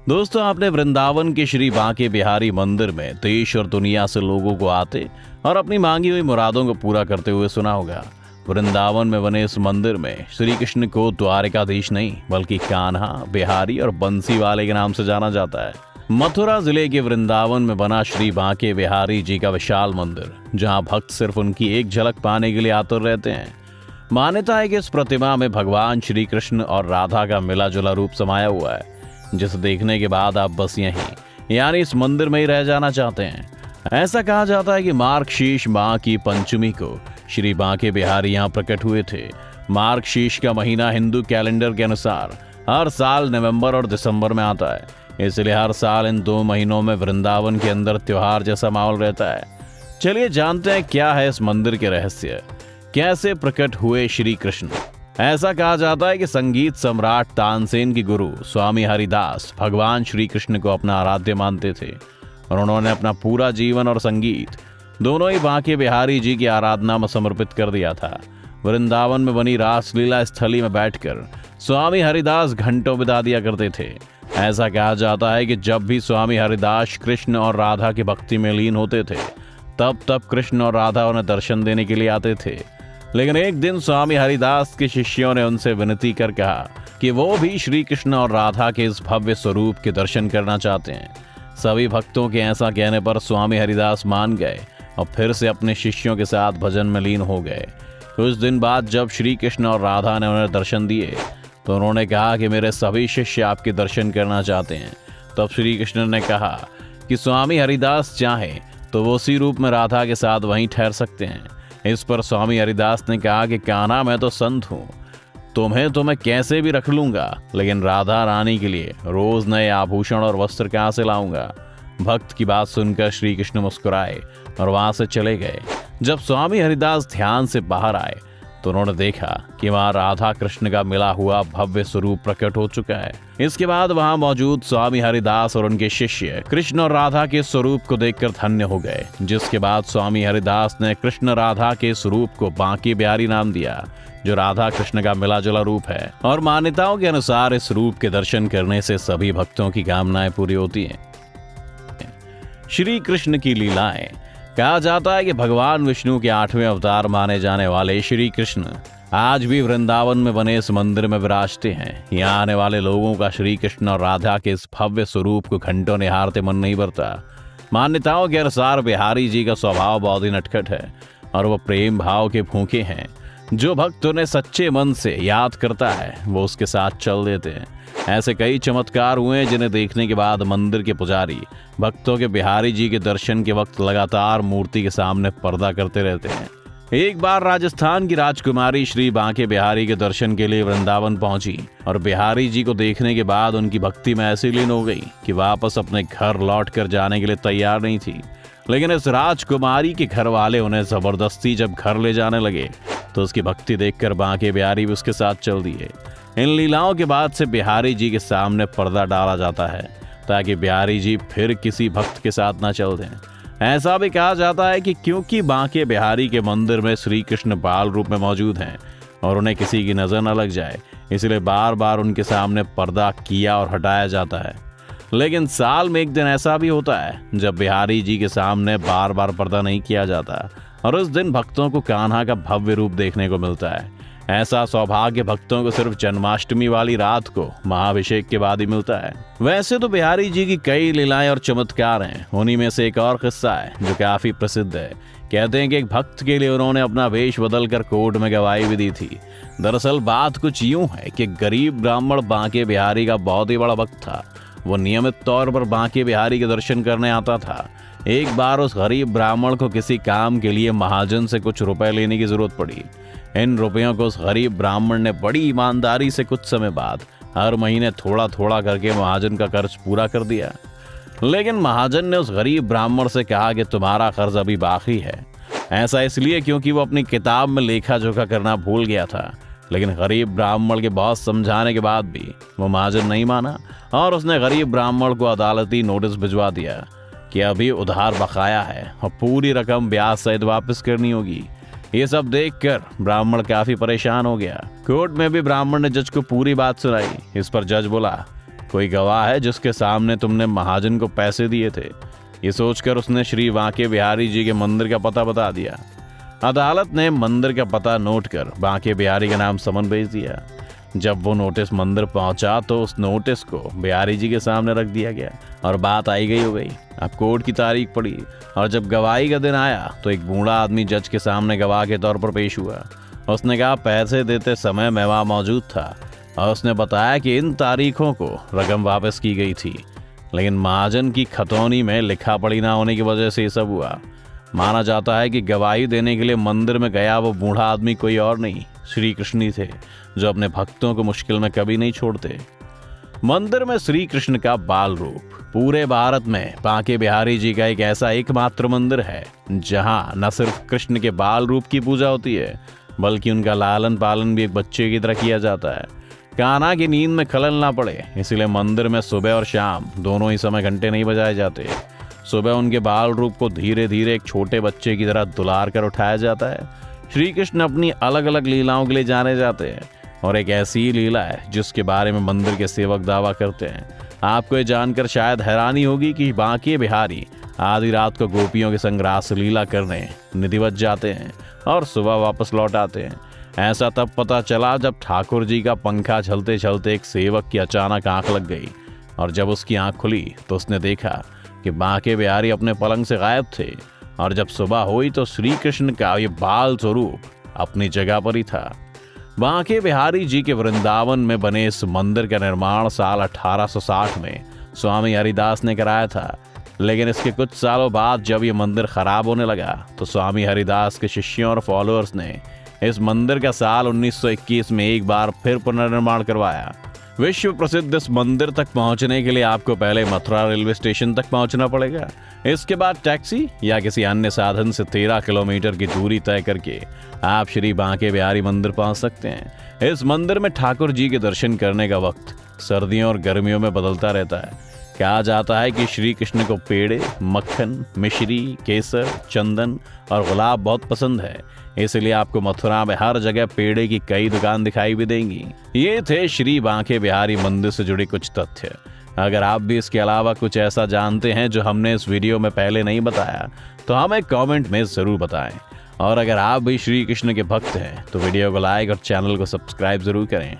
दोस्तों, आपने वृंदावन के श्री बांके बिहारी मंदिर में देश और दुनिया से लोगों को आते और अपनी मांगी हुई मुरादों को पूरा करते हुए सुना होगा। वृंदावन में बने इस मंदिर में श्री कृष्ण को द्वारिकाधीश नहीं बल्कि कान्हा, बिहारी और बंसी वाले के नाम से जाना जाता है। मथुरा जिले के वृंदावन में बना श्री बांके बिहारी जी का विशाल मंदिर, जहां भक्त सिर्फ उनकी एक झलक पाने के लिए आतुर रहते हैं। मान्यता है कि इस प्रतिमा में भगवान श्री कृष्ण और राधा का मिला जुला रूप समाया हुआ है, जिसे देखने के बाद आप बस यहीं यानी इस मंदिर में ही रह जाना चाहते हैं। ऐसा कहा जाता है कि मार्गशीर्ष माह की पंचमी को श्री बांके बिहारी यहाँ प्रकट हुए थे। मार्गशीर्ष का महीना हिंदू कैलेंडर के अनुसार हर साल नवंबर और दिसंबर में आता है, इसलिए हर साल इन 2 महीनों में वृंदावन के अंदर त्योहार जैसा माहौल रहता है। चलिए जानते हैं क्या है इस मंदिर के रहस्य, कैसे प्रकट हुए श्री कृष्ण। ऐसा कहा जाता है कि संगीत सम्राट तानसेन के गुरु स्वामी हरिदास भगवान श्री कृष्ण को अपना आराध्य मानते थे और उन्होंने अपना पूरा जीवन और संगीत दोनों ही बांके बिहारी जी की आराधना में समर्पित कर दिया था। वृंदावन में बनी रासलीला स्थली में बैठकर स्वामी हरिदास घंटों बिता दिया करते थे। ऐसा कहा जाता है कि जब भी स्वामी हरिदास कृष्ण और राधा की भक्ति में लीन होते थे, तब कृष्ण और राधा उन्हें दर्शन देने के लिए आते थे। लेकिन एक दिन स्वामी हरिदास के शिष्यों ने उनसे विनती कर कहा कि वो भी श्री कृष्ण और राधा के इस भव्य स्वरूप के दर्शन करना चाहते हैं। सभी भक्तों के ऐसा कहने पर स्वामी हरिदास मान गए और फिर से अपने शिष्यों के साथ भजन में लीन हो गए। कुछ दिन बाद जब श्री कृष्ण और राधा ने उन्हें दर्शन दिए तो उन्होंने कहा कि मेरे सभी शिष्य आपके दर्शन करना चाहते हैं। तब श्री कृष्ण ने कहा कि स्वामी हरिदास चाहें तो वो उसी रूप में राधा के साथ वहीं ठहर सकते हैं। इस पर स्वामी हरिदास ने कहा कि कान्हा, मैं तो संत हूँ, तुम्हें तो मैं कैसे भी रख लूंगा, लेकिन राधा रानी के लिए रोज नए आभूषण और वस्त्र कहाँ से लाऊंगा। भक्त की बात सुनकर श्री कृष्ण मुस्कुराए और वहां से चले गए। जब स्वामी हरिदास ध्यान से बाहर आए तो उन्होंने देखा कि वहां राधा कृष्ण का मिला हुआ भव्य स्वरूप प्रकट हो चुका है। इसके बाद वहां मौजूद स्वामी हरिदास और उनके शिष्य कृष्ण और राधा के स्वरूप को देखकर धन्य हो गए, जिसके बाद स्वामी हरिदास ने कृष्ण राधा के स्वरूप को बांके बिहारी नाम दिया, जो राधा कृष्ण का मिला जुला रूप है। और मान्यताओं के अनुसार इस रूप के दर्शन करने से सभी भक्तों की कामनाएं पूरी होती हैं। श्री कृष्ण की लीलाएं। कहा जाता है कि भगवान विष्णु के 8वें अवतार माने जाने वाले श्री कृष्ण आज भी वृंदावन में बने इस मंदिर में विराजते हैं। यहाँ आने वाले लोगों का श्री कृष्ण और राधा के इस भव्य स्वरूप को घंटों निहारते मन नहीं भरता। मान्यताओं के अनुसार बिहारी जी का स्वभाव बहुत ही नटखट है और वो प्रेम भाव के भूखे हैं। जो भक्त उन्हें सच्चे मन से याद करता है वो उसके साथ चल देते हैं। ऐसे कई चमत्कार हुए हैं जिन्हें देखने के बाद मंदिर के पुजारी भक्तों के बिहारी जी के दर्शन के वक्त लगातार मूर्ति के सामने पर्दा करते रहते हैं। एक बार राजस्थान की राजकुमारी श्री बांके बिहारी के दर्शन के लिए वृंदावन पहुंची और बिहारी जी को देखने के बाद उनकी भक्ति में ऐसी लीन हो गई कि वापस अपने घर लौट कर जाने के लिए तैयार नहीं थी। लेकिन इस राजकुमारी के घर वाले उन्हें जबरदस्ती जब घर ले जाने लगे तो उसकी भक्ति देखकर बांके बिहारी भी उसके साथ चल दिए। इन लीलाओं के बाद से बिहारी जी के सामने पर्दा डाला जाता है ताकि बिहारी जी फिर किसी भक्त के साथ न चल दें। ऐसा भी कहा जाता है कि क्योंकि बांके बिहारी के मंदिर में श्री कृष्ण बाल रूप में मौजूद हैं और उन्हें किसी की नजर न लग जाए, इसलिए बार बार उनके सामने पर्दा किया और हटाया जाता है। लेकिन साल में एक दिन ऐसा भी होता है जब बिहारी जी के सामने बार बार पर्दा नहीं किया जाता और उस दिन भक्तों को कान्हा का भव्य रूप देखने को मिलता है। ऐसा सौभाग्य भक्तों को सिर्फ जन्माष्टमी वाली रात को महाअभिषेक के बाद ही मिलता है। वैसे तो बिहारी जी की कई लीलाएं और चमत्कार हैं, उन्हीं में से एक और किस्सा है जो काफी प्रसिद्ध है। कहते हैं कि एक भक्त के लिए उन्होंने अपना वेश बदलकर कोर्ट में गवाही भी दी थी। दरअसल बात कुछ यूं है कि गरीब ब्राह्मण बांके बिहारी का बहुत ही बड़ा भक्त था। वो नियमित तौर पर बांके बिहारी के दर्शन करने आता था। एक बार उस गरीब ब्राह्मण को किसी काम के लिए महाजन से कुछ रुपए लेने की जरूरत पड़ी। इन रुपयों को उस गरीब ब्राह्मण ने बड़ी ईमानदारी से कुछ समय बाद हर महीने थोड़ा थोड़ा करके महाजन का कर्ज पूरा कर दिया। लेकिन महाजन ने उस गरीब ब्राह्मण से कहा कि तुम्हारा कर्ज अभी बाकी है। ऐसा इसलिए क्योंकि वो अपनी किताब में लेखा जोखा करना भूल गया था। लेकिन गरीब ब्राह्मण के बहुत समझाने के बाद भी वो महाजन नहीं माना और उसने गरीब ब्राह्मण को अदालती नोटिस भिजवा दिया कि अभी उधार बकाया है और पूरी रकम ब्याज सहित वापस करनी होगी। ये सब देखकर ब्राह्मण काफी परेशान हो गया। कोर्ट में भी ब्राह्मण ने जज को पूरी बात सुनाई। इस पर जज बोला, कोई गवाह है जिसके सामने तुमने महाजन को पैसे दिए थे? ये सोचकर उसने श्री बांके बिहारी जी के मंदिर का पता बता दिया। अदालत ने मंदिर का पता नोट कर बांके बिहारी का नाम समन भेज दिया। जब वो नोटिस मंदिर पहुंचा तो उस नोटिस को बिहारी जी के सामने रख दिया गया और बात आई गई हो गई। अब कोर्ट की तारीख पड़ी और जब गवाही का दिन आया तो एक बूढ़ा आदमी जज के सामने गवाह के तौर पर पेश हुआ। उसने कहा पैसे देते समय मैं वहाँ मौजूद था और उसने बताया कि इन तारीखों को रकम वापस की गई थी, लेकिन महाजन की खतौनी में लिखा पढ़ी ना होने की वजह से ये सब हुआ। माना जाता है कि गवाही देने के लिए मंदिर में गया वो बूढ़ा आदमी कोई और नहीं, श्री कृष्ण ही थे, जो अपने भक्तों को मुश्किल में कभी नहीं छोड़ते। मंदिर में श्री कृष्ण का बाल रूप पूरे भारत में बांके बिहारी जी का एक ऐसा एकमात्र मंदिर है जहां न सिर्फ कृष्ण के बाल रूप की पूजा होती है, बल्कि उनका लालन पालन भी एक बच्चे की तरह किया जाता है। कान्हा की नींद में खलल ना पड़े, इसलिए मंदिर में सुबह और शाम दोनों ही समय घंटे नहीं बजाए जाते। सुबह उनके बाल रूप को धीरे धीरे एक छोटे बच्चे की तरह दुलार कर उठाया जाता है। श्री कृष्ण अपनी अलग अलग लीलाओं के लिए जाने जाते हैं और एक ऐसी लीला है जिसके बारे में मंदिर के सेवक दावा करते हैं। आपको ये जानकर शायद हैरानी होगी कि बांके बिहारी आधी रात को गोपियों के संग रास लीला करने निधिवत जाते हैं और सुबह वापस लौट आते हैं। ऐसा तब पता चला जब ठाकुर जी का पंखा चलते चलते एक सेवक की अचानक आंख लग गई और जब उसकी आंख खुली तो उसने देखा कि बांके बिहारी अपने पलंग से गायब थे और जब सुबह हुई तो श्री कृष्ण का ये बाल स्वरूप अपनी जगह पर ही था। बांके बिहारी जी के वृंदावन में बने इस मंदिर का निर्माण साल 1860 में स्वामी हरिदास ने कराया था, लेकिन इसके कुछ सालों बाद जब ये मंदिर खराब होने लगा तो स्वामी हरिदास के शिष्यों और फॉलोअर्स ने इस मंदिर का साल 1921 में एक बार फिर पुनर्निर्माण करवाया। विश्व प्रसिद्ध इस मंदिर तक पहुंचने के लिए आपको पहले मथुरा रेलवे स्टेशन तक पहुंचना पड़ेगा। इसके बाद टैक्सी या किसी अन्य साधन से 13 किलोमीटर की दूरी तय करके आप श्री बांके बिहारी मंदिर पहुंच सकते हैं। इस मंदिर में ठाकुर जी के दर्शन करने का वक्त सर्दियों और गर्मियों में बदलता रहता है। कहा जाता है कि श्री कृष्ण को पेड़े, मक्खन, मिश्री, केसर, चंदन और गुलाब बहुत पसंद है, इसलिए आपको मथुरा में हर जगह पेड़े की कई दुकान दिखाई भी देंगी। ये थे श्री बांके बिहारी मंदिर से जुड़े कुछ तथ्य। अगर आप भी इसके अलावा कुछ ऐसा जानते हैं जो हमने इस वीडियो में पहले नहीं बताया तो हमें कमेंट में ज़रूर बताएं। और अगर आप भी श्री कृष्ण के भक्त हैं तो वीडियो को लाइक और चैनल को सब्सक्राइब ज़रूर करें।